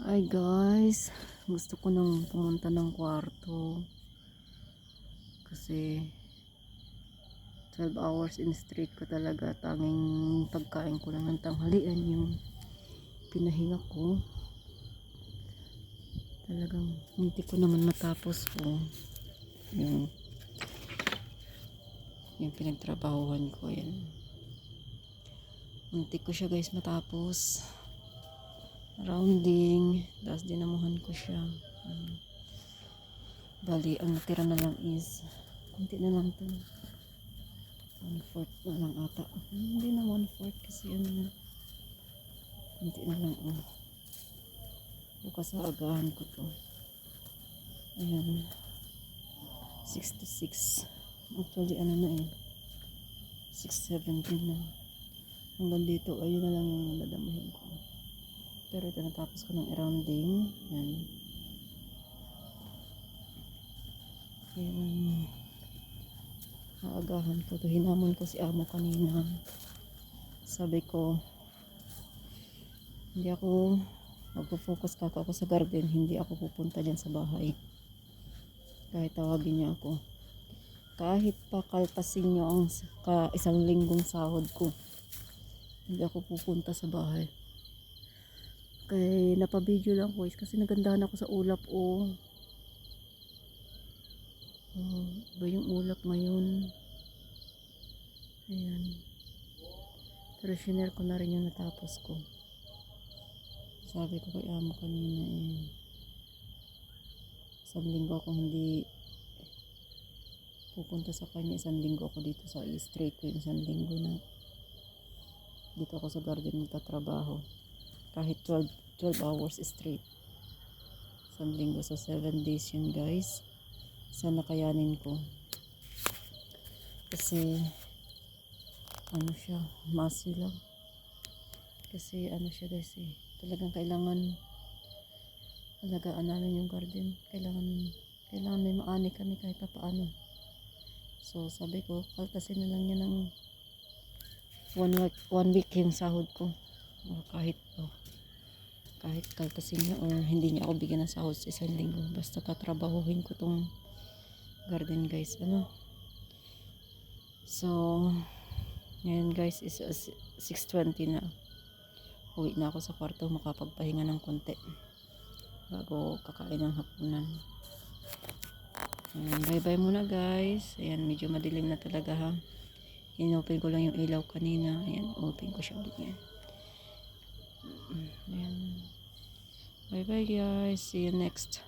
Hi guys, gusto ko nang pumunta ng kwarto kasi 12 hours in straight ko talaga. Tanging pagkain ko lang ng tanghalian yung pinahinga ko. Talagang hindi ko naman matapos ko yung, yung pinagtrabahuhan ko yan. Muntik ko siya guys matapos. Rounding, tapos dinamuhan ko siya. Bali, ang natira na lang is kunti na lang to. 1/4 na lang ata. Hindi na 1/4 kasi ano na. Kunti na lang. Bukas sa agahan ko to. Ayan. 66. Actually, ano na eh. 6:17 na. Hanggang dito, ayun na lang yung dadamahin ko. Pero ito natapos ko ng rounding. Ayan. Ayan. Aagahan ko to. Hinamon ko si amo kanina. Sabi ko, hindi ako magpo-focus ako sa garden. Hindi ako pupunta dyan sa bahay. Kahit tawagin niya ako. Kahit pa kaltasin niyo ang isang linggong sahod ko. Hindi ako pupunta sa bahay. Kaya napabideo lang ko kasi nagandahan ako sa ulap ba yung ulap ngayon. Ayan. Pero shinare ko na rin yung natapos ko. Sabi ko kay amo kanina isang linggo ako hindi pupunta sa kanya. Isang linggo ako dito sa straight ko. Isang linggo na dito ako sa garden magtatrabaho. Kahit 12 hours straight. Isang linggo sa 7 days yun guys. Sana kayanin ko. Kasi ano siya, masi lang. Kasi ano siya guys talagang kailangan alagaan namin yung garden. Kailangan may maani kami kahit pa paano. So sabi ko, kaltasin na lang niya ng 1 week yung sahod ko. O kahit kaltasin niya or hindi niya ako bigyan ng sahod sa isang linggo. Basta tatrabahuhin ko tong garden guys. So ngayon guys is 6:20 na. Uwi na ako sa kwarto, makapagpahinga ng konti bago kakain ng hapunan. Bye bye muna guys. Ayan, medyo madilim na talaga ha. Inopen ko lang yung ilaw kanina. Ayan, open ko siya ulit yan. Ayan. Bye bye guys. See you next.